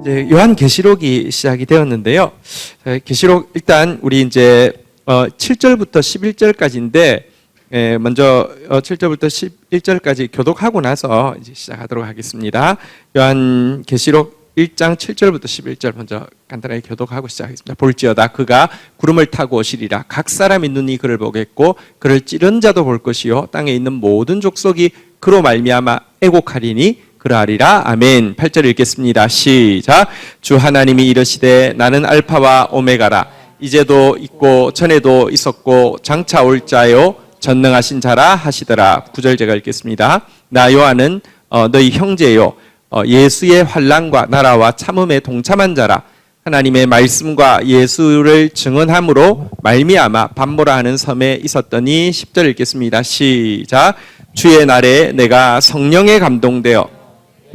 이제 요한계시록이 시작이 되었는데요. 계시록 일단 우리 이제 7절부터 11절까지인데 먼저 7절부터 11절까지 교독하고 나서 이제 시작하도록 하겠습니다. 요한계시록 1장 7절부터 11절 먼저 간단하게 교독하고 시작하겠습니다. 볼지어다 그가 구름을 타고 오시리라. 각 사람의 눈이 그를 보겠고 그를 찌른 자도 볼 것이요 땅에 있는 모든 족속이 그로 말미암아 애곡하리니 그러하리라. 아멘. 8절 읽겠습니다. 시작. 주 하나님이 이르시되 나는 알파와 오메가라. 이제도 있고 전에도 있었고 장차 올 자요 전능하신 자라 하시더라. 9절 제가 읽겠습니다. 나 요한은 너희 형제요 예수의 환난과 나라와 참음에 동참한 자라. 하나님의 말씀과 예수를 증언함으로 말미암아 반모라 하는 섬에 있었더니 10절 읽겠습니다. 시작. 주의 날에 내가 성령에 감동되어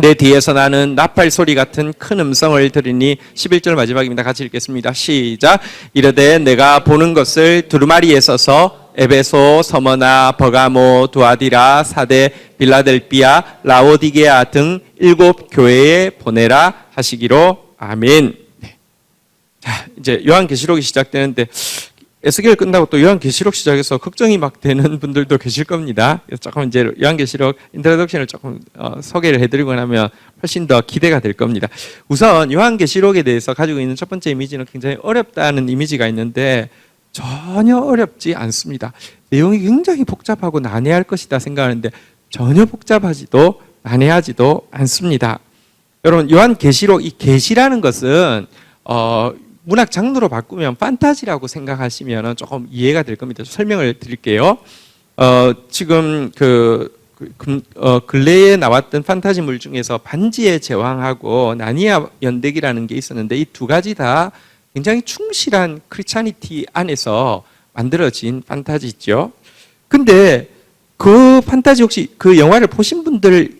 내 뒤에서 나는 나팔 소리 같은 큰 음성을 들으니 11절 마지막입니다. 같이 읽겠습니다. 시작. 이르되 내가 보는 것을 두루마리에 서서 에베소, 서머나, 버가모, 두아디라, 사데, 빌라델비아, 라오디게아 등 7 교회에 보내라 하시기로. 아멘. 네. 자, 이제 요한계시록이 시작되는데 에스겔 끝나고 또 요한계시록 시작해서 걱정이 막 되는 분들도 계실 겁니다. 조금 이제 요한계시록 인트로덕션을 조금 소개를 해드리고 나면 훨씬 더 기대가 될 겁니다. 우선 요한계시록에 대해서 가지고 있는 첫 번째 이미지는 굉장히 어렵다는 이미지가 있는데 전혀 어렵지 않습니다. 내용이 굉장히 복잡하고 난해할 것이다 생각하는데 전혀 복잡하지도 난해하지도 않습니다. 여러분 요한계시록 이 계시라는 것은 문학 장르로 바꾸면 판타지라고 생각하시면 조금 이해가 될 겁니다. 설명을 드릴게요. 지금 근래에 나왔던 판타지물 중에서 반지의 제왕하고 나니아 연대기라는 게 있었는데 이 두 가지 다 굉장히 충실한 크리스찬이티 안에서 만들어진 판타지죠. 근데 그 판타지 혹시 그 영화를 보신 분들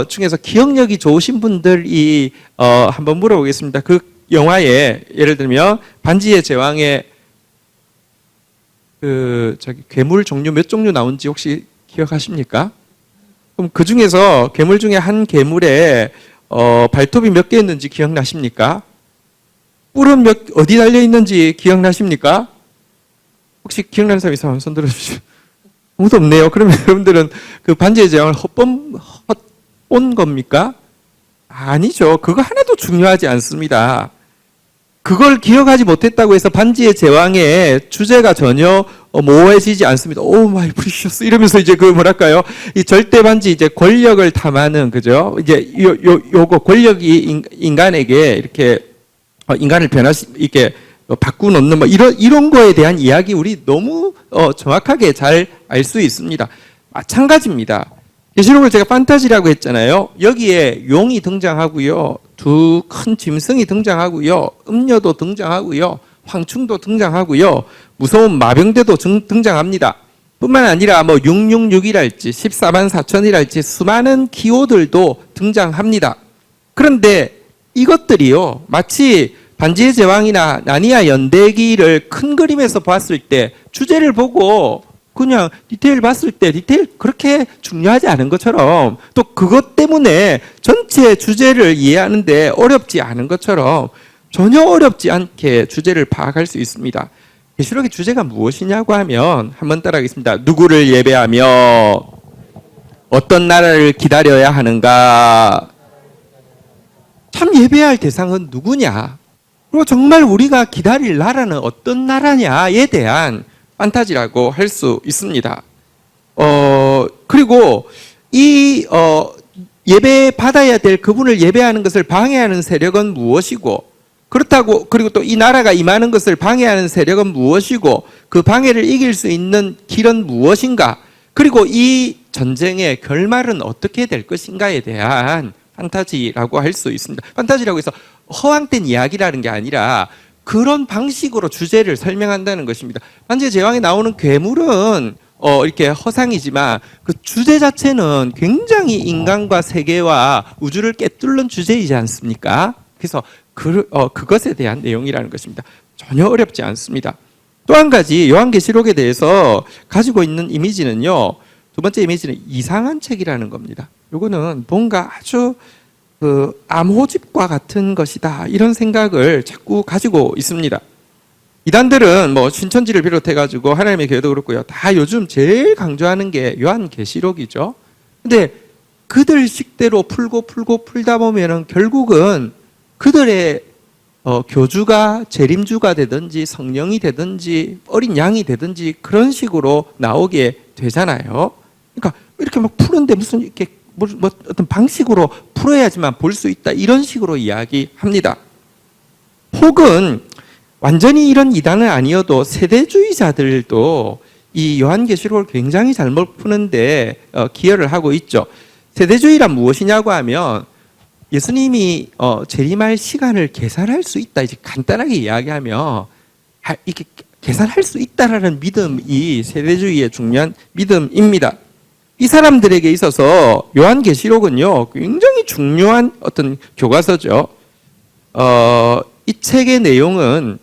중에서 기억력이 좋으신 분들이 한번 물어보겠습니다. 그 영화에 예를 들면 반지의 제왕의 괴물 종류 몇 종류 나온지 혹시 기억하십니까? 그럼 그 중에서 괴물 중에 한 괴물에 발톱이 몇 개 있는지 기억나십니까? 뿔은 어디 달려 있는지 기억나십니까? 혹시 기억나는 사람 있으면 손 들어주시죠. 아무도 없네요. 그러면 여러분들은 그 반지의 제왕을 헛본 겁니까? 아니죠. 그거 하나도 중요하지 않습니다. 그걸 기억하지 못했다고 해서 반지의 제왕의 주제가 전혀 모호해지지 않습니다. 오 마이 프리셔스 이러면서 이제 그 뭐랄까요? 이 절대 반지 이제 권력을 탐하는 그죠? 이제 요거 권력이 인간에게 이렇게 인간을 이렇게 바꾸어 놓는 뭐 이런 거에 대한 이야기 우리 너무 정확하게 잘 알 수 있습니다. 마찬가지입니다. 계시록을 제가 판타지라고 했잖아요. 여기에 용이 등장하고요. 두 큰 짐승이 등장하고요. 음녀도 등장하고요. 황충도 등장하고요. 무서운 마병대도 등장합니다. 뿐만 아니라 뭐 666이랄지 14만 4천이랄지 수많은 기호들도 등장합니다. 그런데 이것들이요. 마치 반지의 제왕이나 나니아 연대기를 큰 그림에서 봤을 때 주제를 보고 그냥 디테일 봤을 때 디테일 그렇게 중요하지 않은 것처럼 또 그것 때문에 전체 주제를 이해하는데 어렵지 않은 것처럼 전혀 어렵지 않게 주제를 파악할 수 있습니다. 계시록의 주제가 무엇이냐고 하면 한번 따라하겠습니다. 누구를 예배하며 어떤 나라를 기다려야 하는가? 참 예배할 대상은 누구냐? 그리고 정말 우리가 기다릴 나라는 어떤 나라냐에 대한 판타지라고 할 수 있습니다. 그리고 이 예배 받아야 될 그분을 예배하는 것을 방해하는 세력은 무엇이고 그렇다고 그리고 또 이 나라가 임하는 것을 방해하는 세력은 무엇이고 그 방해를 이길 수 있는 길은 무엇인가 그리고 이 전쟁의 결말은 어떻게 될 것인가에 대한 판타지라고 할 수 있습니다. 판타지라고 해서 허황된 이야기라는 게 아니라 그런 방식으로 주제를 설명한다는 것입니다. 반지의 제왕에 나오는 괴물은 이렇게 허상이지만 그 주제 자체는 굉장히 인간과 세계와 우주를 꿰뚫는 주제이지 않습니까? 그래서 그것에 대한 내용이라는 것입니다. 전혀 어렵지 않습니다. 또 한 가지 요한계시록에 대해서 가지고 있는 이미지는요. 두 번째 이미지는 이상한 책이라는 겁니다. 이거는 뭔가 아주 그 암호집과 같은 것이다, 이런 생각을 자꾸 가지고 있습니다. 이단들은 뭐 신천지를 비롯해 가지고 하나님의 교회도 그렇고요, 다 요즘 제일 강조하는 게 요한계시록이죠. 근데 그들 식대로 풀고 풀다 보면은 결국은 그들의 교주가 재림주가 되든지 성령이 되든지 어린 양이 되든지 그런 식으로 나오게 되잖아요. 그러니까 이렇게 막 푸는데 무슨 이렇게 뭐 어떤 방식으로 풀어야지만 볼 수 있다, 이런 식으로 이야기합니다. 혹은 완전히 이런 이단은 아니어도 세대주의자들도 이 요한계시록을 굉장히 잘못 푸는데 기여를 하고 있죠. 세대주의란 무엇이냐고 하면 예수님이 재림할 시간을 계산할 수 있다, 이제 간단하게 이야기하면 이렇게 계산할 수 있다라는 믿음이 세대주의의 중요한 믿음입니다. 이 사람들에게 있어서 요한계시록은요 굉장히 중요한 어떤 교과서죠. 이 책의 내용은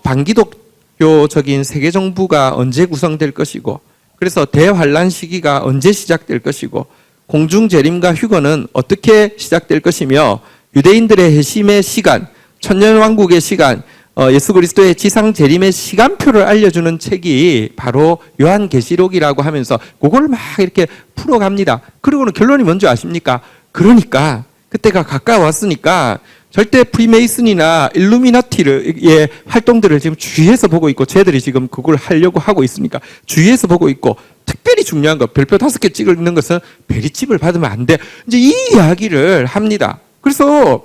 반기독교적인 세계 정부가 언제 구성될 것이고, 그래서 대환란 시기가 언제 시작될 것이고, 공중 재림과 휴거는 어떻게 시작될 것이며, 유대인들의 회심의 시간, 천년왕국의 시간, 예수 그리스도의 지상 재림의 시간표를 알려주는 책이 바로 요한계시록이라고 하면서 그걸 막 이렇게 풀어갑니다. 그리고는 결론이 뭔지 아십니까? 그러니까 그때가 가까웠으니까 절대 프리메이슨이나 일루미나티의 활동들을 지금 주위에서 보고 있고, 쟤들이 지금 그걸 하려고 하고 있으니까 주위에서 보고 있고, 특별히 중요한 거 별표 5개 찍는 것은 베리칩을 받으면 안 돼, 이제 이 이야기를 합니다. 그래서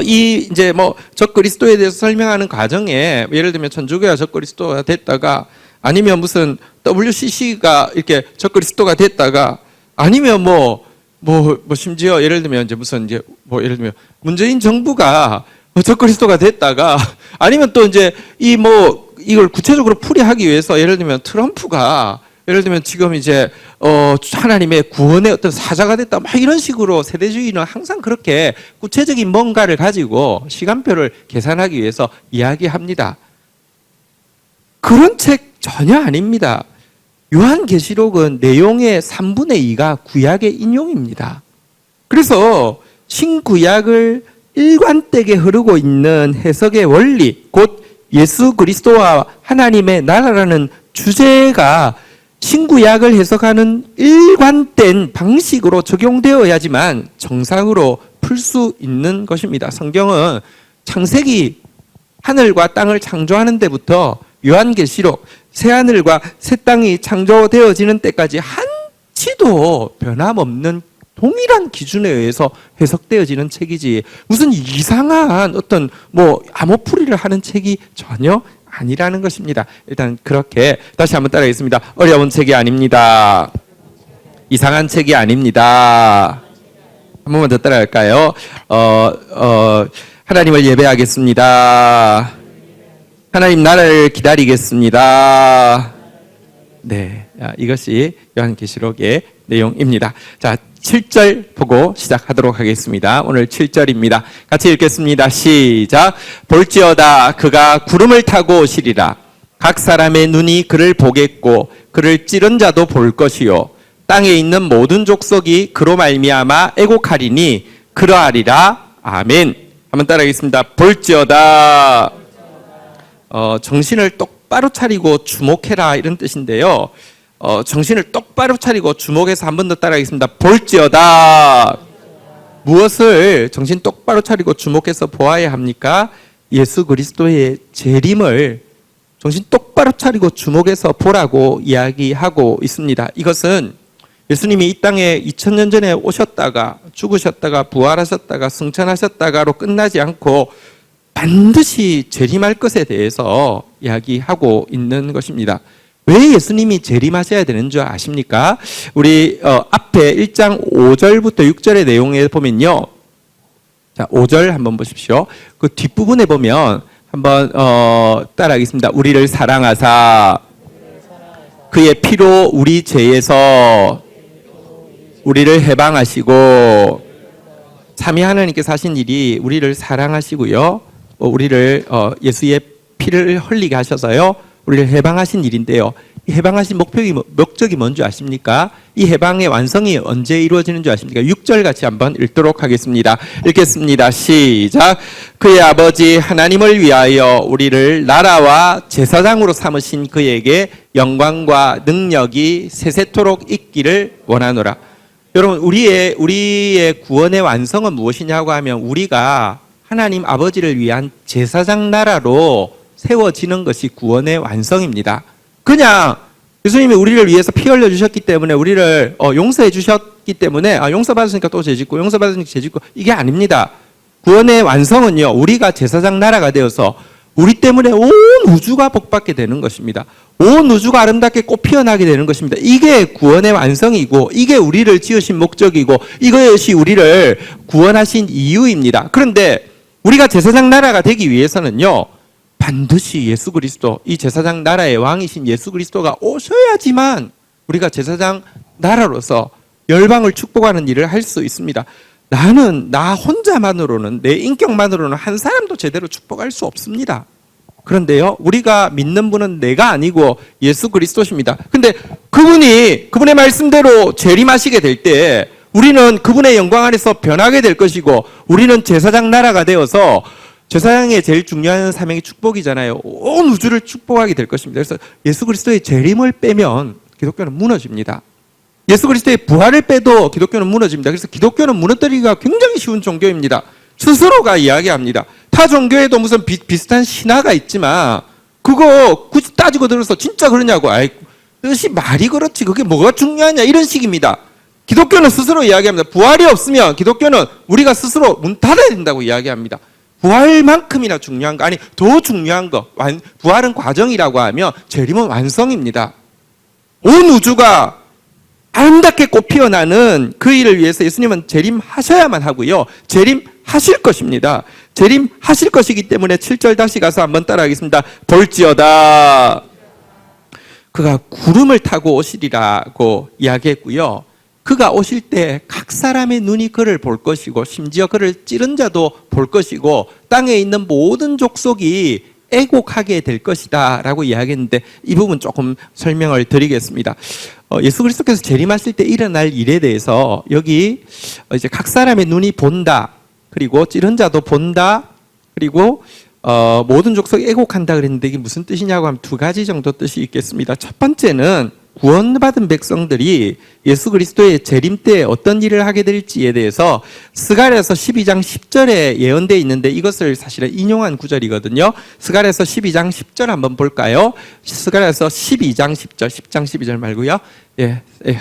이 이제 뭐 적그리스도에 대해서 설명하는 과정에 예를 들면 천주교가 적그리스도가 됐다가, 아니면 무슨 WCC가 이렇게 적그리스도가 됐다가, 아니면 뭐 심지어 예를 들면 이제 무슨 이제 뭐 예를 들면 문재인 정부가 적그리스도가 됐다가, 아니면 또 이제 이 뭐 이걸 구체적으로 풀이하기 위해서 예를 들면 트럼프가 예를 들면 지금 이제 하나님의 구원의 어떤 사자가 됐다, 막 이런 식으로 세대주의는 항상 그렇게 구체적인 뭔가를 가지고 시간표를 계산하기 위해서 이야기합니다. 그런 책 전혀 아닙니다. 요한계시록은 내용의 3분의 2가 구약의 인용입니다. 그래서 신구약을 일관되게 흐르고 있는 해석의 원리, 곧 예수 그리스도와 하나님의 나라라는 주제가 신구약을 해석하는 일관된 방식으로 적용되어야지만 정상으로 풀 수 있는 것입니다. 성경은 창세기 하늘과 땅을 창조하는 데부터 요한계시록 새하늘과 새 땅이 창조되어지는 때까지 한치도 변함없는 동일한 기준에 의해서 해석되어지는 책이지, 무슨 이상한 어떤 뭐 암호풀이를 하는 책이 전혀 아니라는 것입니다. 일단 그렇게 다시 한번 따라하겠습니다. 어려운 책이 아닙니다. 이상한 책이 아닙니다. 한 번만 더 따라할까요? 하나님을 예배하겠습니다. 하나님 나라를 기다리겠습니다. 네, 이것이 요한계시록의 내용입니다. 자, 7절 보고 시작하도록 하겠습니다. 오늘 7절입니다. 같이 읽겠습니다. 시작. 볼지어다 그가 구름을 타고 오시리라. 각 사람의 눈이 그를 보겠고 그를 찌른 자도 볼 것이요 땅에 있는 모든 족속이 그로 말미암아 애곡하리니 그러하리라. 아멘. 한번 따라하겠습니다. 볼지어다. 정신을 똑바로 차리고 주목해라, 이런 뜻인데요. 정신을 똑바로 차리고 주목해서 한 번 더 따라하겠습니다. 볼지어다. 무엇을 정신 똑바로 차리고 주목해서 보아야 합니까? 예수 그리스도의 재림을 정신 똑바로 차리고 주목해서 보라고 이야기하고 있습니다. 이것은 예수님이 이 땅에 2000년 전에 오셨다가 죽으셨다가 부활하셨다가 승천하셨다가로 끝나지 않고 반드시 재림할 것에 대해서 이야기하고 있는 것입니다. 왜 예수님이 재림하셔야 되는 줄 아십니까? 우리 앞에 1장 5절부터 6절의 내용에 보면요. 자, 5절 한번 보십시오. 그 뒷부분에 보면 한번 따라하겠습니다. 우리를 사랑하사 그의 피로 우리 죄에서 우리를 해방하시고, 삼위 하나님께서 하신 일이 우리를 사랑하시고요, 우리를 예수의 피를 흘리게 하셔서요 우리를 해방하신 일인데요, 이 해방하신 목적이 뭔지 아십니까? 이 해방의 완성이 언제 이루어지는 줄 아십니까? 6절 같이 한번 읽도록 하겠습니다. 읽겠습니다. 시작. 그의 아버지 하나님을 위하여 우리를 나라와 제사장으로 삼으신 그에게 영광과 능력이 세세토록 있기를 원하노라. 여러분, 우리의 구원의 완성은 무엇이냐고 하면 우리가 하나님 아버지를 위한 제사장 나라로 세워지는 것이 구원의 완성입니다. 그냥 예수님이 우리를 위해서 피 흘려 주셨기 때문에 우리를 용서해 주셨기 때문에 용서받았으니까 또 죄짓고 용서받았으니까 죄짓고 이게 아닙니다. 구원의 완성은요, 우리가 제사장 나라가 되어서 우리 때문에 온 우주가 복받게 되는 것입니다. 온 우주가 아름답게 꽃 피어나게 되는 것입니다. 이게 구원의 완성이고 이게 우리를 지으신 목적이고 이것이 우리를 구원하신 이유입니다. 그런데 우리가 제사장 나라가 되기 위해서는요, 반드시 예수 그리스도, 이 제사장 나라의 왕이신 예수 그리스도가 오셔야지만 우리가 제사장 나라로서 열방을 축복하는 일을 할 수 있습니다. 나 혼자만으로는, 내 인격만으로는 한 사람도 제대로 축복할 수 없습니다. 그런데요, 우리가 믿는 분은 내가 아니고 예수 그리스도십니다. 근데 그분의 말씀대로 재림하시게 될 때 우리는 그분의 영광 안에서 변하게 될 것이고 우리는 제사장 나라가 되어서 제사장의 제일 중요한 사명이 축복이잖아요. 온 우주를 축복하게 될 것입니다. 그래서 예수 그리스도의 재림을 빼면 기독교는 무너집니다. 예수 그리스도의 부활을 빼도 기독교는 무너집니다. 그래서 기독교는 무너뜨리기가 굉장히 쉬운 종교입니다. 스스로가 이야기합니다. 타 종교에도 무슨 비슷한 신화가 있지만 그거 굳이 따지고 들어서 진짜 그러냐고. 뜻이 말이 그렇지 그게 뭐가 중요하냐 이런 식입니다. 기독교는 스스로 이야기합니다. 부활이 없으면 기독교는 우리가 스스로 문 닫아야 된다고 이야기합니다. 부활만큼이나 중요한 거, 아니 더 중요한 거, 부활은 과정이라고 하면 재림은 완성입니다. 온 우주가 아름답게 꽃 피어나는 그 일을 위해서 예수님은 재림하셔야만 하고요, 재림하실 것입니다. 재림하실 것이기 때문에 7절 다시 가서 한번 따라하겠습니다. 볼지어다 그가 구름을 타고 오시리라고 이야기했고요, 그가 오실 때 각 사람의 눈이 그를 볼 것이고 심지어 그를 찌른 자도 볼 것이고 땅에 있는 모든 족속이 애곡하게 될 것이다 라고 이야기했는데 이 부분 조금 설명을 드리겠습니다. 예수 그리스도께서 재림하실 때 일어날 일에 대해서 여기 이제 각 사람의 눈이 본다, 그리고 찌른 자도 본다, 그리고 모든 족속이 애곡한다 그랬는데 이게 무슨 뜻이냐고 하면 두 가지 정도 뜻이 있겠습니다. 첫 번째는 구원받은 백성들이 예수 그리스도의 재림 때 어떤 일을 하게 될지에 대해서 스가랴서 12장 10절에 예언되어 있는데 이것을 사실은 인용한 구절이거든요. 스가랴서 12장 10절 한번 볼까요? 스가랴서 12장 10절, 10장 12절 말고요.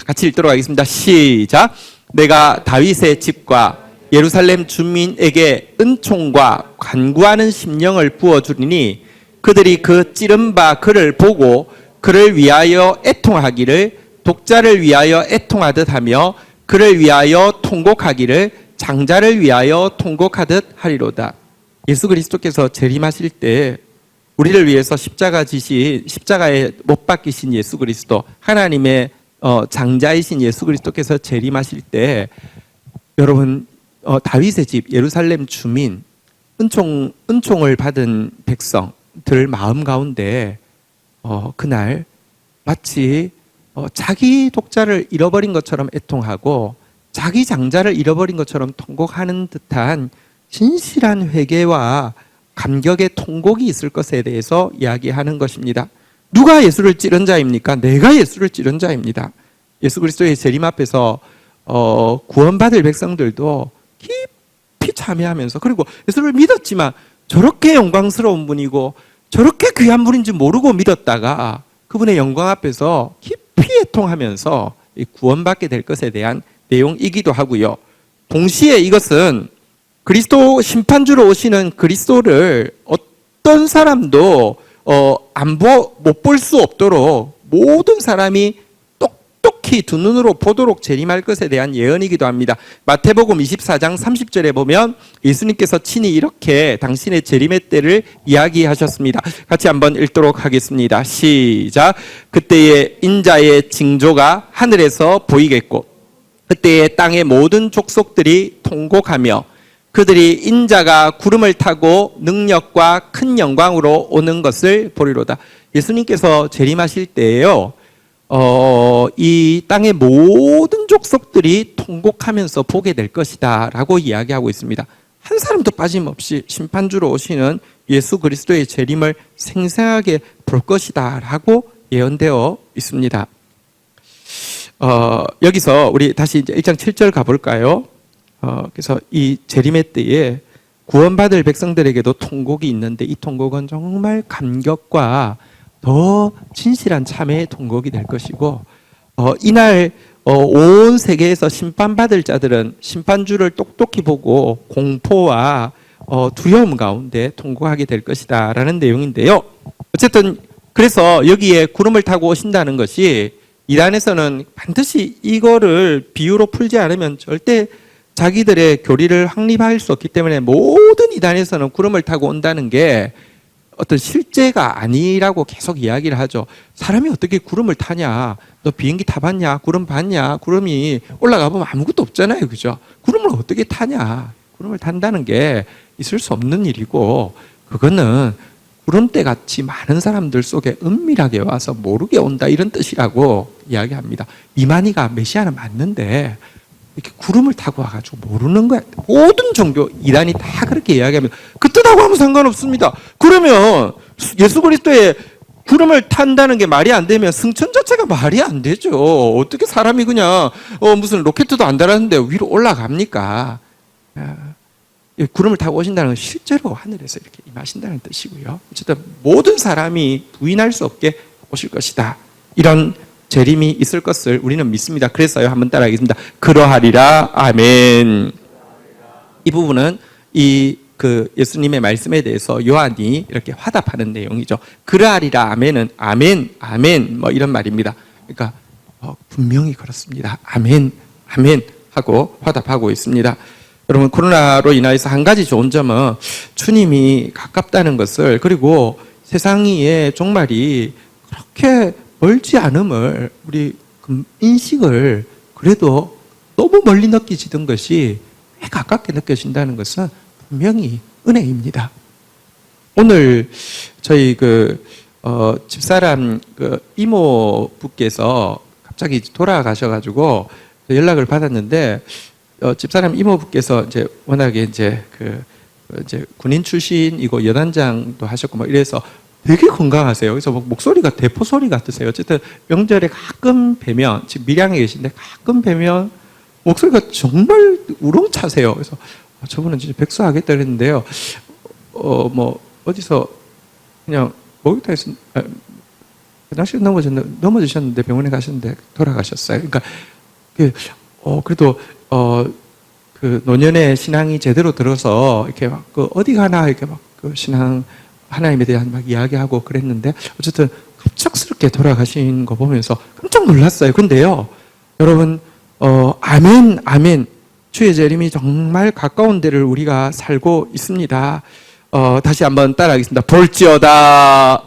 같이 읽도록 하겠습니다. 시작. 내가 다윗의 집과 예루살렘 주민에게 은총과 간구하는 심령을 부어주리니 그들이 그 찌른 바 그를 보고 그를 위하여 애통하기를 독자를 위하여 애통하듯 하며 그를 위하여 통곡하기를 장자를 위하여 통곡하듯 하리로다. 예수 그리스도께서 재림하실 때 우리를 위해서 십자가에 못 박히신 예수 그리스도, 하나님의 장자이신 예수 그리스도께서 재림하실 때 여러분, 다윗의 집 예루살렘 주민, 은총을 받은 백성들 마음 가운데 그날 마치 자기 독자를 잃어버린 것처럼 애통하고 자기 장자를 잃어버린 것처럼 통곡하는 듯한 진실한 회개와 감격의 통곡이 있을 것에 대해서 이야기하는 것입니다. 누가 예수를 찌른 자입니까? 내가 예수를 찌른 자입니다. 예수 그리스도의 재림 앞에서 구원받을 백성들도 깊이 참여하면서, 그리고 예수를 믿었지만 저렇게 영광스러운 분이고 저렇게 귀한 분인지 모르고 믿었다가 그분의 영광 앞에서 깊이 애통하면서 구원받게 될 것에 대한 내용이기도 하고요. 동시에 이것은 그리스도 심판주로 오시는 그리스도를 어떤 사람도 못 볼 수 없도록 모든 사람이 똑똑히 두 눈으로 보도록 재림할 것에 대한 예언이기도 합니다. 마태복음 24장 30절에 보면 예수님께서 친히 이렇게 당신의 재림의 때를 이야기하셨습니다. 같이 한번 읽도록 하겠습니다. 시작. 그때의 인자의 징조가 하늘에서 보이겠고 그때에 땅의 모든 족속들이 통곡하며 그들이 인자가 구름을 타고 능력과 큰 영광으로 오는 것을 보리로다. 예수님께서 재림하실 때에요, 이 땅의 모든 족속들이 통곡하면서 보게 될 것이다 라고 이야기하고 있습니다. 한 사람도 빠짐없이 심판주로 오시는 예수 그리스도의 재림을 생생하게 볼 것이다 라고 예언되어 있습니다. 여기서 우리 다시 이제 1장 7절 가볼까요? 그래서 이 재림의 때에 구원받을 백성들에게도 통곡이 있는데 이 통곡은 정말 감격과 더 진실한 참회의 통곡이 될 것이고, 이날 온 세계에서 심판받을 자들은 심판주를 똑똑히 보고 공포와 두려움 가운데 통곡하게 될 것이다 라는 내용인데요. 어쨌든 그래서 여기에 구름을 타고 오신다는 것이 이단에서는 반드시 이거를 비유로 풀지 않으면 절대 자기들의 교리를 확립할 수 없기 때문에 모든 이단에서는 구름을 타고 온다는 게 어떤 실제가 아니라고 계속 이야기를 하죠. 사람이 어떻게 구름을 타냐? 너 비행기 타봤냐? 구름 봤냐? 구름이 올라가 보면 아무것도 없잖아요. 그죠? 구름을 어떻게 타냐? 구름을 탄다는 게 있을 수 없는 일이고, 그거는 구름대 같이 많은 사람들 속에 은밀하게 와서 모르게 온다 이런 뜻이라고 이야기합니다. 이만희가 메시아는 맞는데 이렇게 구름을 타고 와가지고 모르는 거야. 모든 종교 이단이 다 그렇게 이야기합니다. 그 뜻하고 아무 상관없습니다. 그러면 예수 그리스도의 구름을 탄다는 게 말이 안 되면 승천 자체가 말이 안 되죠. 어떻게 사람이 그냥 무슨 로켓도 안 달았는데 위로 올라갑니까? 구름을 타고 오신다는 건 실제로 하늘에서 이렇게 임하신다는 뜻이고요. 어쨌든 모든 사람이 부인할 수 없게 오실 것이다. 이런 재림이 있을 것을 우리는 믿습니다. 그래서요, 한번 따라하겠습니다. 그러하리라. 아멘. 이 부분은 예수님의 말씀에 대해서 요한이 이렇게 화답하는 내용이죠. 그러하리라. 아멘은 아멘, 아멘 뭐 이런 말입니다. 그러니까 분명히 그렇습니다. 아멘, 아멘 하고 화답하고 있습니다. 여러분, 코로나로 인하여서 한 가지 좋은 점은 주님이 가깝다는 것을, 그리고 세상의 종말이 그렇게 멀지 않음을 우리 인식을 그래도 너무 멀리 느끼시던 것이 왜 가깝게 느껴진다는 것은 분명히 은혜입니다. 오늘 저희 집사람 이모부께서 갑자기 돌아가셔가지고 연락을 받았는데, 집사람 이모부께서 이제 워낙에 이제 군인 출신이고 여단장도 하셨고 막 이래서 되게 건강하세요. 그래서 목소리가 대포 소리 같으세요. 어쨌든 명절에 가끔 뵈면, 지금 밀양에 계신데 가끔 뵈면 목소리가 정말 우렁차세요. 그래서 저분은 진짜 백수하겠다 그랬는데요. 뭐 어디서 그냥 목욕탕에서 화장실 넘어지셨는데 병원에 가셨는데 돌아가셨어요. 그러니까 그래도 노년에 신앙이 제대로 들어서 이렇게 막 어디 가나 이렇게 막 신앙 하나님에 대한 막 이야기하고 그랬는데, 어쨌든 갑작스럽게 돌아가신 거 보면서 깜짝 놀랐어요. 근데요, 여러분, 아멘, 아멘. 주의 재림이 정말 가까운 데를 우리가 살고 있습니다. 다시 한번 따라하겠습니다. 볼지어다.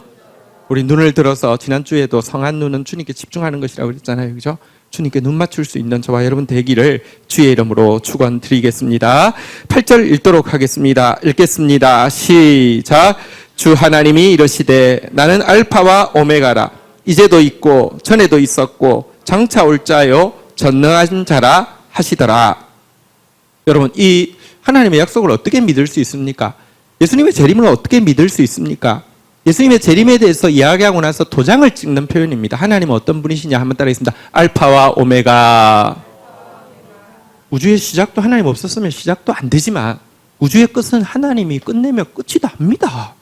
우리 눈을 들어서 지난주에도 성한 눈은 주님께 집중하는 것이라고 그랬잖아요. 그죠? 주님께 눈 맞출 수 있는 저와 여러분 되기를 주의 이름으로 축원드리겠습니다. 8절 읽도록 하겠습니다. 읽겠습니다. 시작. 주 하나님이 이르시되 나는 알파와 오메가라. 이제도 있고 전에도 있었고 장차 올 자요 전능한 자라 하시더라. 여러분, 이 하나님의 약속을 어떻게 믿을 수 있습니까? 예수님의 재림을 어떻게 믿을 수 있습니까? 예수님의 재림에 대해서 이야기하고 나서 도장을 찍는 표현입니다. 하나님은 어떤 분이시냐 한번 따라하겠습니다. 알파와 오메가. 우주의 시작도 하나님 없었으면 시작도 안 되지만 우주의 끝은 하나님이 끝내면 끝이 납니다.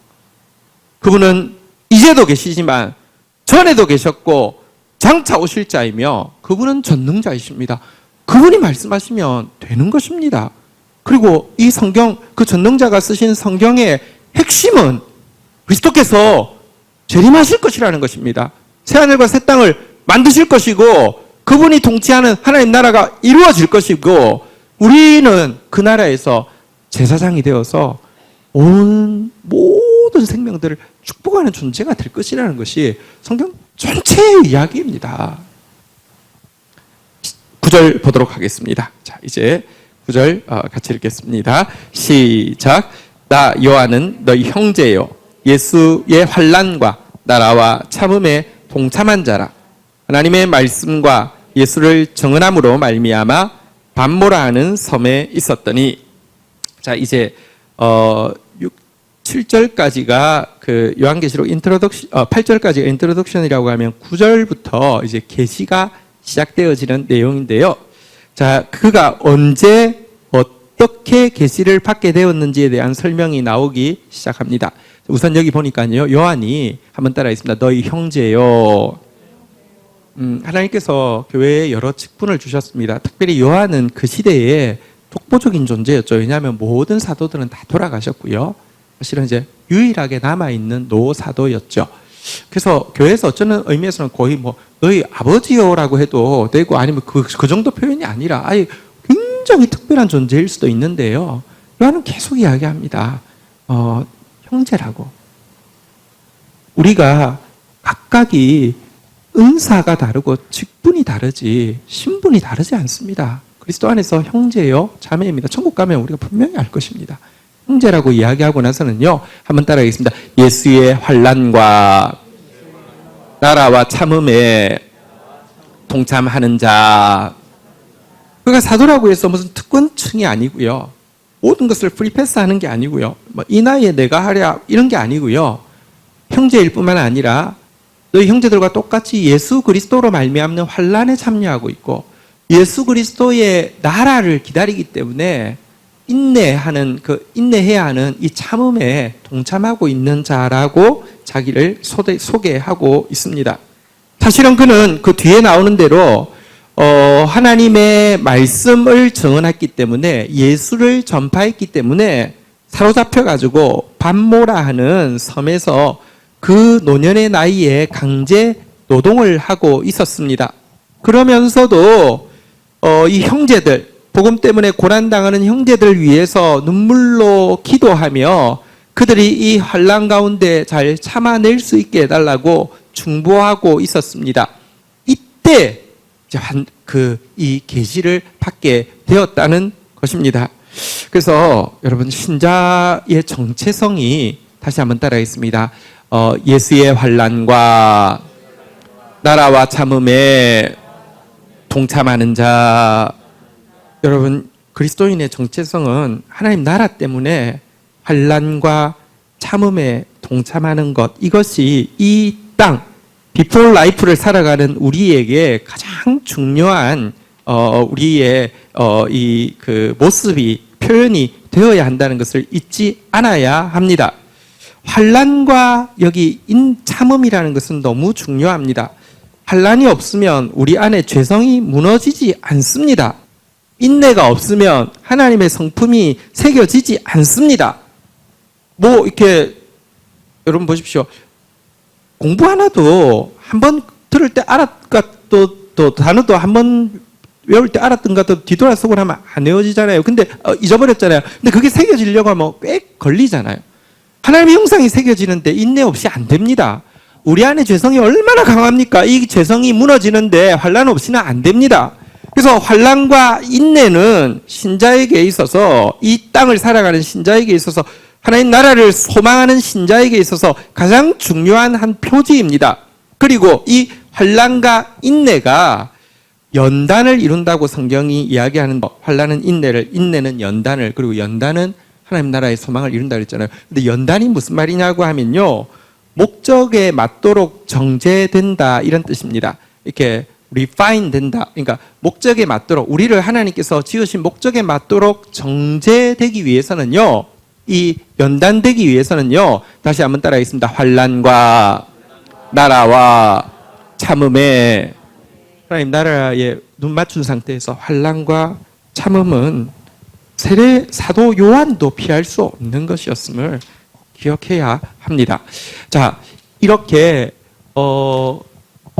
그분은 이제도 계시지만 전에도 계셨고 장차 오실 자이며 그분은 전능자이십니다. 그분이 말씀하시면 되는 것입니다. 그리고 이 성경, 그 전능자가 쓰신 성경의 핵심은 그리스도께서 재림하실 것이라는 것입니다. 새하늘과 새 땅을 만드실 것이고 그분이 통치하는 하나님 나라가 이루어질 것이고 우리는 그 나라에서 제사장이 되어서 온 모든 생명들을 축복하는 존재가 될 것이라는 것이 성경 전체의 이야기입니다. 9절 보도록 하겠습니다. 자, 이제 9절 같이 읽겠습니다. 시작. 나 요한은 너희 형제요 예수의 환난과 나라와 참음에 동참한 자라. 하나님의 말씀과 예수를 정언함으로 말미암아 반모라 하는 섬에 있었더니. 자, 이제 7절까지가 그 요한계시록 인트로덕션, 8절까지가 인트로덕션이라고 하면 9절부터 이제 계시가 시작되어지는 내용인데요. 자, 그가 언제 어떻게 계시를 받게 되었는지에 대한 설명이 나오기 시작합니다. 우선 여기 보니까요, 요한이 한번 따라하겠습니다. 너희 형제요. 하나님께서 교회에 여러 직분을 주셨습니다. 특별히 요한은 그 시대에 독보적인 존재였죠. 왜냐하면 모든 사도들은 다 돌아가셨고요. 사실은 이제 유일하게 남아있는 노사도였죠. 그래서 교회에서 어쩌는 의미에서는 거의 뭐 너희 아버지요라고 해도 되고, 아니면 그 정도 표현이 아니라 아예 굉장히 특별한 존재일 수도 있는데요. 요한은 계속 이야기합니다. 형제라고. 우리가 각각이 은사가 다르고 직분이 다르지 신분이 다르지 않습니다. 그리스도 안에서 형제요, 자매입니다. 천국 가면 우리가 분명히 알 것입니다. 형제라고 이야기하고 나서는요, 한번 따라하겠습니다. 예수의 환난과 나라와 참음에 동참하는 자. 그러니까 사도라고 해서 무슨 특권층이 아니고요, 모든 것을 프리패스하는 게 아니고요, 뭐 이 나이에 내가 하랴 이런 게 아니고요, 형제일 뿐만 아니라 너희 형제들과 똑같이 예수 그리스도로 말미암는 환난에 참여하고 있고, 예수 그리스도의 나라를 기다리기 때문에 인내해야 하는 이 참음에 동참하고 있는 자라고 자기를 소개하고 있습니다. 사실은 그는 그 뒤에 나오는 대로 하나님의 말씀을 증언했기 때문에, 예수를 전파했기 때문에 사로잡혀가지고 반모라 하는 섬에서 그 노년의 나이에 강제 노동을 하고 있었습니다. 그러면서도 이 형제들, 복음 때문에 고난당하는 형제들 위해서 눈물로 기도하며 그들이 이 환난 가운데 잘 참아낼 수 있게 해달라고 중보하고 있었습니다. 이때 이 계시를 받게 되었다는 것입니다. 그래서 여러분, 신자의 정체성이, 다시 한번 따라하겠습니다. 예수의 환난과 나라와 참음에 동참하는 자. 여러분, 그리스도인의 정체성은 하나님 나라 때문에 환난과 참음에 동참하는 것, 이것이 이 땅 비포 라이프를 살아가는 우리에게 가장 중요한 우리의 그 모습이 표현이 되어야 한다는 것을 잊지 않아야 합니다. 환난과 여기 참음이라는 것은 너무 중요합니다. 환난이 없으면 우리 안에 죄성이 무너지지 않습니다. 인내가 없으면 하나님의 성품이 새겨지지 않습니다. 뭐 이렇게 여러분 보십시오. 공부 하나도 한번 들을 때 알았가, 또 단어도 한번 외울 때 알았던 것도 뒤돌아서고 하면 안 외워지잖아요. 근데 잊어버렸잖아요. 근데 그게 새겨지려고 하면 꽤 걸리잖아요. 하나님의 형상이 새겨지는데 인내 없이 안 됩니다. 우리 안에 죄성이 얼마나 강합니까? 이 죄성이 무너지는데 환난 없이는 안 됩니다. 그래서 환난과 인내는 신자에게 있어서, 이 땅을 살아가는 신자에게 있어서, 하나님 나라를 소망하는 신자에게 있어서 가장 중요한 한 표지입니다. 그리고 이 환난과 인내가 연단을 이룬다고 성경이 이야기하는 것. 환난은 인내를, 인내는 연단을, 그리고 연단은 하나님 나라의 소망을 이룬다 그랬잖아요. 근데 연단이 무슨 말이냐고 하면요, 목적에 맞도록 정제된다, 이런 뜻입니다. 이렇게 refine 된다. 그러니까 목적에 맞도록, 우리를 하나님께서 지으신 목적에 맞도록 정제되기 위해서는요, 이 연단되기 위해서는요, 다시 한번 따라하겠습니다. 환난과 나라와 참음에, 하나님 나라에 눈 맞춘 상태에서 환난과 참음은 세례 사도 요한도 피할 수 없는 것이었음을 기억해야 합니다. 자, 이렇게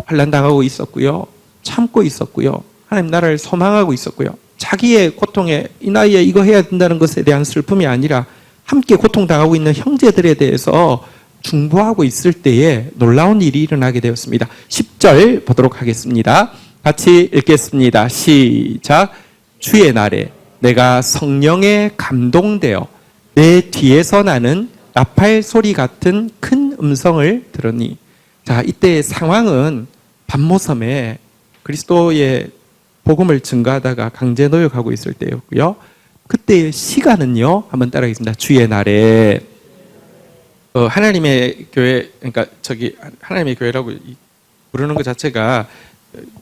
환난 당하고 있었고요, 참고 있었고요, 하나님 나라를 소망하고 있었고요, 자기의 고통에 이 나이에 이거 해야 된다는 것에 대한 슬픔이 아니라 함께 고통당하고 있는 형제들에 대해서 중보하고 있을 때에 놀라운 일이 일어나게 되었습니다. 10절 보도록 하겠습니다. 같이 읽겠습니다. 시작. 주의 날에 내가 성령에 감동되어 내 뒤에서 나는 나팔 소리 같은 큰 음성을 들으니 자, 이때의 상황은 반모섬에 그리스도의 복음을 증거하다가 강제 노역하고 있을 때였고요. 그때의 시간은요, 한번 따라하겠습니다. 주의 날에 하나님의 교회, 그러니까 하나님의 교회라고 부르는 것 자체가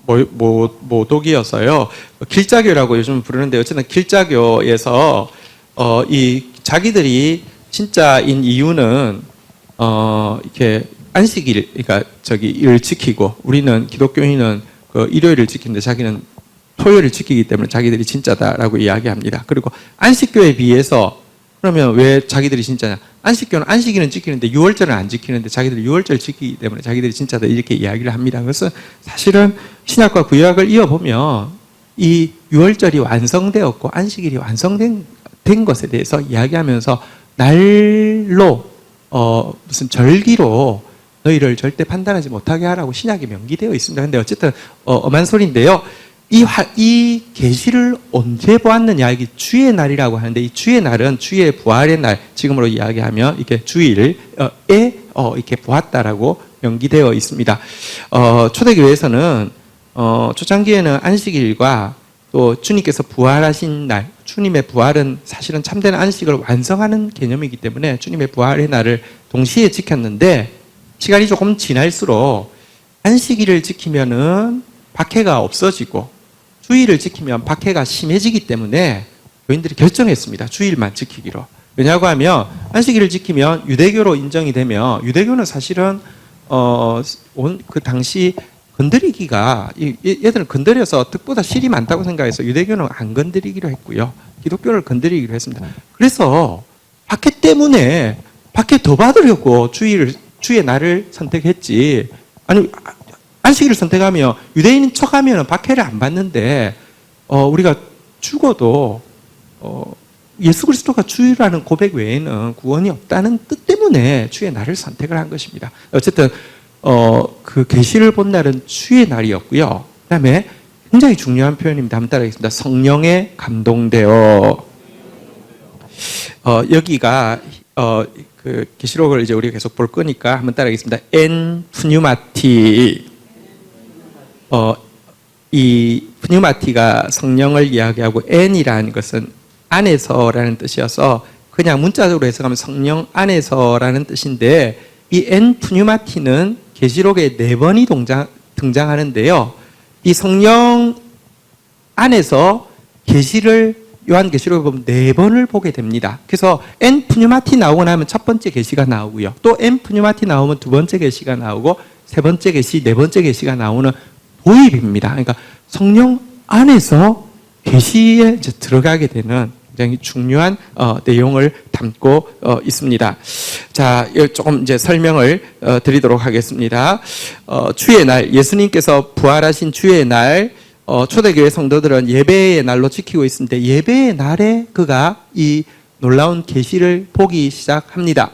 모독이어서요. 길자교라고 요즘 부르는데 어쨌든 길자교에서 이 자기들이 진짜인 이유는 이렇게 안식일, 그러니까 일 지키고 우리는 기독교인은 그 일요일을 지키는데 자기는 토요일을 지키기 때문에 자기들이 진짜다라고 이야기합니다. 그리고 안식교에 비해서 그러면 왜 자기들이 진짜냐? 안식교는 안식일은 지키는데 유월절은 안 지키는데 자기들이 유월절 지키기 때문에 자기들이 진짜다 이렇게 이야기를 합니다. 그래서 사실은 신약과 구약을 이어보면 이 유월절이 완성되었고 안식일이 완성된 것에 대해서 이야기하면서 날로 무슨 절기로 너희를 절대 판단하지 못하게 하라고 신약에 명기되어 있습니다. 근데 어쨌든 엄한 소리인데요. 이 계시를 언제 보았느냐? 이게 주의 날이라고 하는데 이 주의 날은 주의 부활의 날, 지금으로 이야기하면 이렇게 주일에 이렇게 보았다라고 명기되어 있습니다. 초대교회에서는 초창기에는 안식일과 또 주님께서 부활하신 날, 주님의 부활은 사실은 참된 안식을 완성하는 개념이기 때문에 주님의 부활의 날을 동시에 지켰는데 시간이 조금 지날수록 안식일을 지키면은 박해가 없어지고 주일을 지키면 박해가 심해지기 때문에 교인들이 결정했습니다. 주일만 지키기로. 왜냐고 하면 안식일을 지키면 유대교로 인정이 되면 유대교는 사실은 그 당시 건드리기가 얘들은 건드려서 득보다 실이 많다고 생각해서 유대교는 안 건드리기로 했고요. 기독교를 건드리기로 했습니다. 그래서 박해 때문에 박해 더 받으려고 주의 날을 선택했지. 아니 안식일을 선택하면 유대인인 척하면 박해를 안 받는데 우리가 죽어도 예수 그리스도가 주라는 고백 외에는 구원이 없다는 뜻 때문에 주의 날을 선택을 한 것입니다. 어쨌든 그 계시를 본 날은 주의 날이었고요. 그다음에 굉장히 중요한 표현입니다. 한번 따라하겠습니다. 성령에 감동되어 여기가 그 계시록을 이제 우리가 계속 볼 거니까 한번 따라하겠습니다. 엔 푸뉴마티 이 푸뉴마티가 성령을 이야기하고 엔이라는 것은 안에서라는 뜻이어서 그냥 문자적으로 해석하면 성령 안에서라는 뜻인데 이 엔 푸뉴마티는 계시록에 4번이 등장하는데요. 이 성령 안에서 요한계시록에 보면 4번을 보게 됩니다. 그래서 엔 푸뉴마티 나오고 나면 첫 번째 계시가 나오고요. 또 엔 푸뉴마티 나오면 두 번째 계시가 나오고 세 번째 계시, 네 번째 계시가 나오는 도입입니다. 그러니까 성령 안에서 계시에 들어가게 되는 굉장히 중요한 내용을 담고 있습니다. 자, 조금 이제 설명을 드리도록 하겠습니다. 주의 날, 예수님께서 부활하신 주의 날, 초대교회 성도들은 예배의 날로 지키고 있습니다. 예배의 날에 그가 이 놀라운 계시를 보기 시작합니다.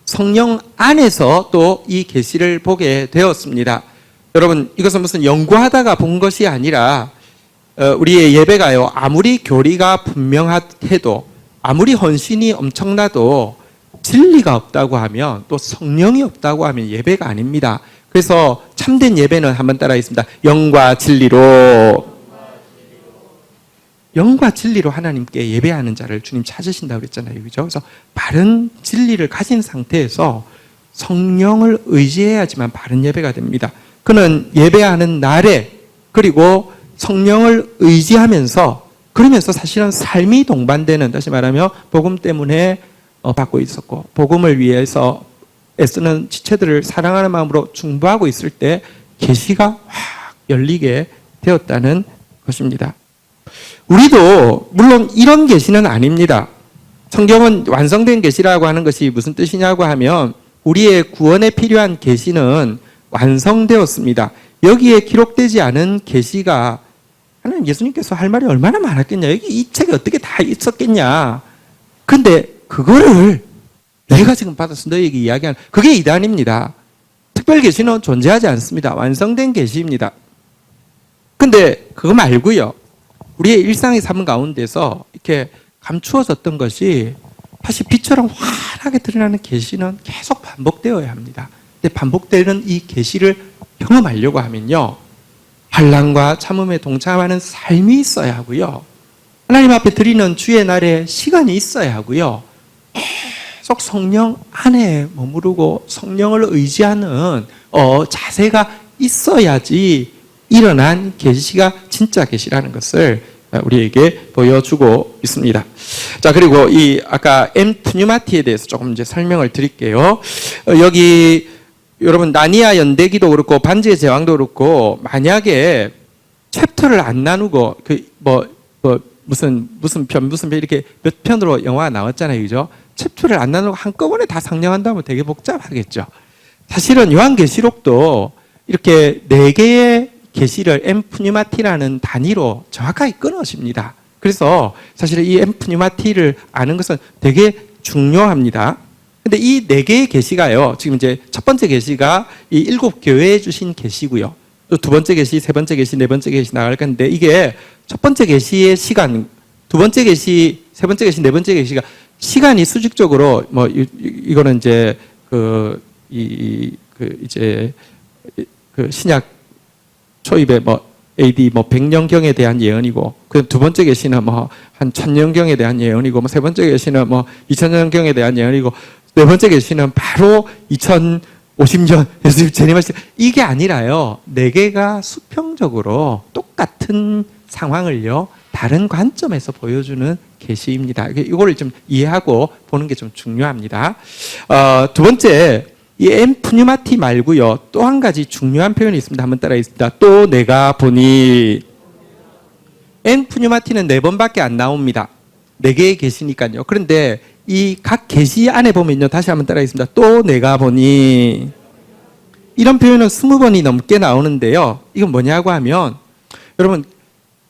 성령 안에서 또 이 계시를 보게 되었습니다. 여러분, 이것은 무슨 연구하다가 본 것이 아니라 우리의 예배가요, 아무리 교리가 분명해도 아무리 헌신이 엄청나도 진리가 없다고 하면 또 성령이 없다고 하면 예배가 아닙니다. 그래서 참된 예배는 한번 따라하겠습니다. 영과 진리로 하나님께 예배하는 자를 주님 찾으신다고 그랬잖아요. 그죠? 그래서 바른 진리를 가진 상태에서 성령을 의지해야지만 바른 예배가 됩니다. 그는 예배하는 날에 그리고 성령을 의지하면서 그러면서 사실은 삶이 동반되는, 다시 말하면 복음 때문에 받고 있었고 복음을 위해서 애쓰는 지체들을 사랑하는 마음으로 중보하고 있을 때 계시가 확 열리게 되었다는 것입니다. 우리도 물론 이런 계시는 아닙니다. 성경은 완성된 계시라고 하는 것이 무슨 뜻이냐고 하면 우리의 구원에 필요한 계시는 완성되었습니다. 여기에 기록되지 않은 계시가 하나님 예수님께서 할 말이 얼마나 많았겠냐. 여기 이 책에 어떻게 다 있었겠냐. 근데 그거를 내가 지금 받아서 너에게 이야기하는 그게 이단입니다. 특별 계시는 존재하지 않습니다. 완성된 계시입니다. 근데 그거 말고요. 우리의 일상의 삶 가운데서 이렇게 감추어졌던 것이 다시 빛처럼 환하게 드러나는 계시는 계속 반복되어야 합니다. 근데 반복되는 이 계시를 경험하려고 하면요, 환난과 참음에 동참하는 삶이 있어야 하고요, 하나님 앞에 드리는 주의 날에 시간이 있어야 하고요, 계속 성령 안에 머무르고 성령을 의지하는 자세가 있어야지 일어난 계시가 진짜 계시라는 것을 우리에게 보여주고 있습니다. 자, 그리고 이 아까 엠프뉴마티에 대해서 조금 이제 설명을 드릴게요. 여기 여러분 나니아 연대기도 그렇고 반지의 제왕도 그렇고, 만약에 챕터를 안 나누고 무슨 편 이렇게 몇 편으로 영화가 나왔잖아요, 그죠? 챕터를 안 나누고 한꺼번에 다 상영한다면 되게 복잡하겠죠. 사실은 요한계시록도 이렇게 4개의 계시를 엠프뉴마티라는 단위로 정확하게 끊어집니다. 그래서 사실 이 엠프뉴마티를 아는 것은 되게 중요합니다. 근데 이 4개의 계시가요, 지금 이제 첫 번째 계시가 이 7교회에 주신 계시고요, 또 두 번째 계시, 세 번째 계시, 네 번째 계시 나갈 건데, 이게 첫 번째 계시의 시간, 두 번째 계시, 세 번째 계시, 네 번째 계시가 시간이 수직적으로 이거는 이제 이제 신약 초입에 AD 100년경에 대한 예언이고, 그 두 번째 계시는 한 1000년경에 대한 예언이고, 세 번째 계시는 2000년경에 대한 예언이고, 네 번째 계시는 바로 2050년 예수님 재림하실 때, 이게 아니라요, 4개가 수평적으로 똑같은 상황을요 다른 관점에서 보여주는 계시입니다. 이거를 좀 이해하고 보는 게 좀 중요합니다. 두 번째, 이 엠프뉴마티 말고요, 또 한 가지 중요한 표현이 있습니다. 한번 따라하겠습니다. 또 내가 보니. 엠프뉴마티는 4번밖에 안 나옵니다. 4개의 계시니까요. 그런데 이 각 계시 안에 보면요, 다시 한번 따라하겠습니다. 또 내가 보니. 이런 표현은 20번이 넘게 나오는데요, 이건 뭐냐고 하면, 여러분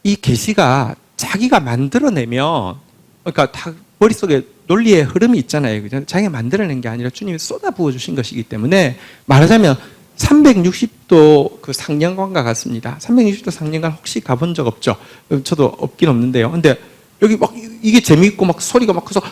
이 계시가 자기가 만들어내면, 그러니까 다 머릿속에 논리의 흐름이 있잖아요. 그죠? 자기가 만들어낸 게 아니라 주님이 쏟아부어 주신 것이기 때문에, 말하자면 360도 그 상영관과 같습니다. 360도 상영관 혹시 가본 적 없죠? 저도 없긴 없는데요. 근데 여기 막 이게 재미있고 막 소리가 막 커서 막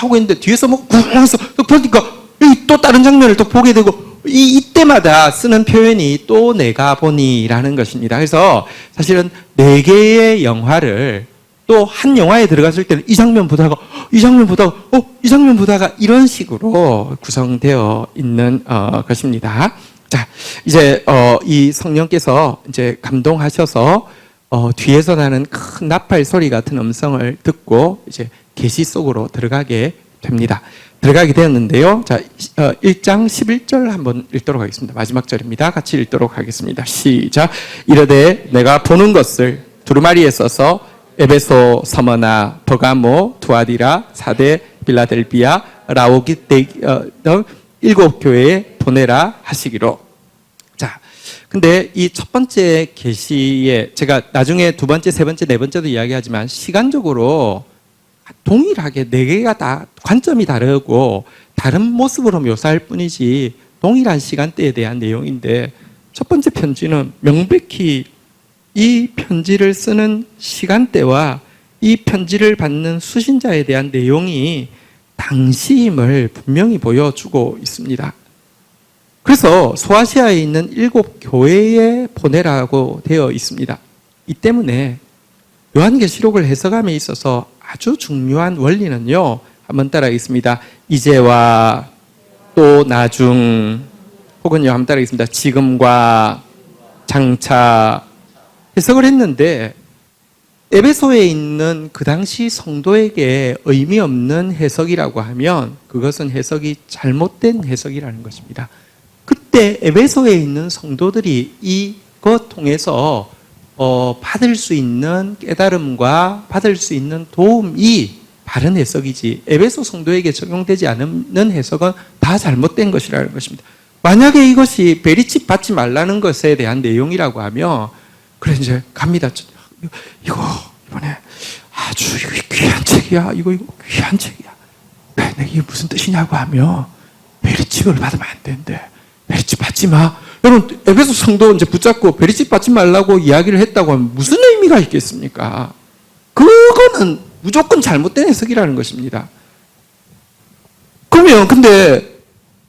하고 있는데, 뒤에서 막 구렁해서 보니까 여기 또 다른 장면을 또 보게 되고, 이때마다 쓰는 표현이 또 내가 보니라는 것입니다. 그래서 사실은 4개의 영화를 또 한 영화에 들어갔을 때는 이 장면 보다가 이 장면 보다가 이런 식으로 구성되어 있는 것입니다. 자, 이제 이 성령께서 이제 감동하셔서 뒤에서 나는 큰 나팔 소리 같은 음성을 듣고 이제 계시 속으로 들어가게 됩니다. 들어가게 되었는데요. 자, 1장 11절 한번 읽도록 하겠습니다. 마지막 절입니다. 같이 읽도록 하겠습니다. 시작. 이르되 내가 보는 것을 두루마리에 써서 에베소, 서머나, 버가모, 두아디라, 사데, 빌라델비아, 라오디게 7교회에 보내라 하시기로. 자, 근데 이 첫 번째 계시에 제가 나중에 두 번째, 세 번째, 네 번째도 이야기하지만, 시간적으로 동일하게 4개가 다 관점이 다르고 다른 모습으로 묘사할 뿐이지 동일한 시간대에 대한 내용인데, 첫 번째 편지는 명백히 이 편지를 쓰는 시간대와 이 편지를 받는 수신자에 대한 내용이 당시임을 분명히 보여주고 있습니다. 그래서 소아시아에 있는 7교회에 보내라고 되어 있습니다. 이 때문에 요한계시록을 해석함에 있어서 아주 중요한 원리는요, 한번 따라하겠습니다. 이제와 또 나중, 혹은요 한번 따라하겠습니다. 지금과 장차. 해석을 했는데, 에베소에 있는 그 당시 성도에게 의미 없는 해석이라고 하면 그것은 해석이 잘못된 해석이라는 것입니다. 그때 에베소에 있는 성도들이 이것 통해서 받을 수 있는 깨달음과 받을 수 있는 도움이 바른 해석이지, 에베소 성도에게 적용되지 않는 해석은 다 잘못된 것이라는 것입니다. 만약에 이것이 베리칩 받지 말라는 것에 대한 내용이라고 하면, 그래 이제 갑니다. 이거 이번에 아주 귀한 책이야. 이거 귀한 책이야. 내가 이게 무슨 뜻이냐고 하면, 베리칩을 받으면 안 되는데 베리칩 받지 마. 여러분, 에베소 성도 이제 붙잡고 베리칩 받지 말라고 이야기를 했다고 하면 무슨 의미가 있겠습니까? 그거는 무조건 잘못된 해석이라는 것입니다. 그러면 근데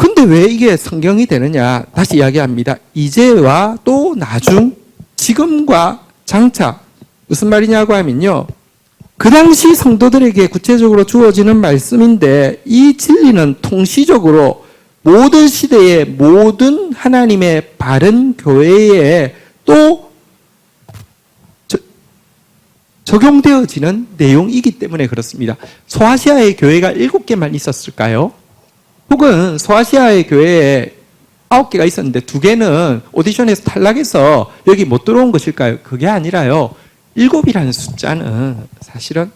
근데 왜 이게 성경이 되느냐? 다시 이야기합니다. 이제와 또 나중, 지금과 장차. 무슨 말이냐고 하면요. 그 당시 성도들에게 구체적으로 주어지는 말씀인데 이 진리는 통시적으로 모든 시대의 모든 하나님의 바른 교회에 또 적용되어지는 내용이기 때문에 그렇습니다. 소아시아의 교회가 7개만 있었을까요? 혹은 소아시아의 교회에 9개가 있었는데 2개는 오디션에서 탈락해서 여기 못 들어온 것일까요? 그게 아니라요. 7이라는 숫자는 사실은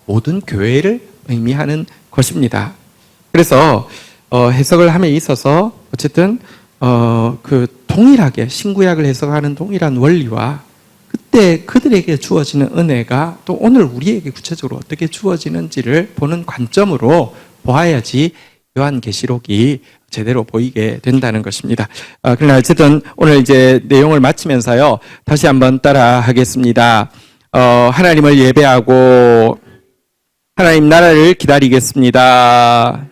모든 교회를 의미하는 것입니다. 그래서 해석을 함에 있어서 어쨌든 그 동일하게 신구약을 해석하는 동일한 원리와 그때 그들에게 주어지는 은혜가 또 오늘 우리에게 구체적으로 어떻게 주어지는지를 보는 관점으로 보아야지 요한계시록이 제대로 보이게 된다는 것입니다. 그러나 어쨌든 오늘 이제 내용을 마치면서요. 다시 한번 따라 하겠습니다. 하나님을 예배하고 하나님 나라를 기다리겠습니다.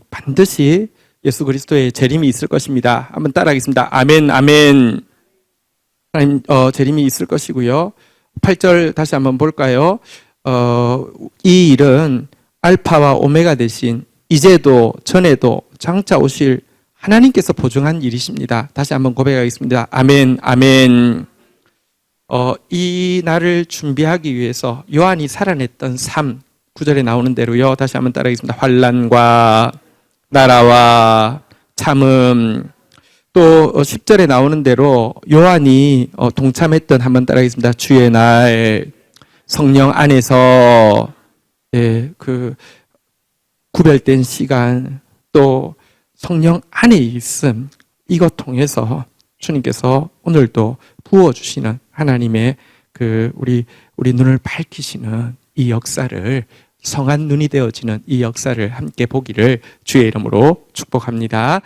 반드시 예수 그리스도의 재림이 있을 것입니다. 한번 따라하겠습니다. 아멘, 아멘. 하나님 재림이 있을 것이고요. 8절 다시 한번 볼까요? 이 일은 알파와 오메가 되신 이제도 전에도 장차 오실 하나님께서 보증한 일이십니다. 다시 한번 고백하겠습니다. 아멘, 아멘. 이 날을 준비하기 위해서 요한이 살아냈던 삶, 9절에 나오는 대로요. 다시 한번 따라하겠습니다. 환난과 나라와 참음, 또 10절에 나오는 대로 요한이 동참했던, 한번 따라하겠습니다. 주의 날, 성령 안에서 그 구별된 시간, 또 성령 안에 있음, 이것 통해서 주님께서 오늘도 부어주시는 하나님의 그 우리 눈을 밝히시는 이 역사를, 성한 눈이 되어지는 이 역사를 함께 보기를 주의 이름으로 축복합니다.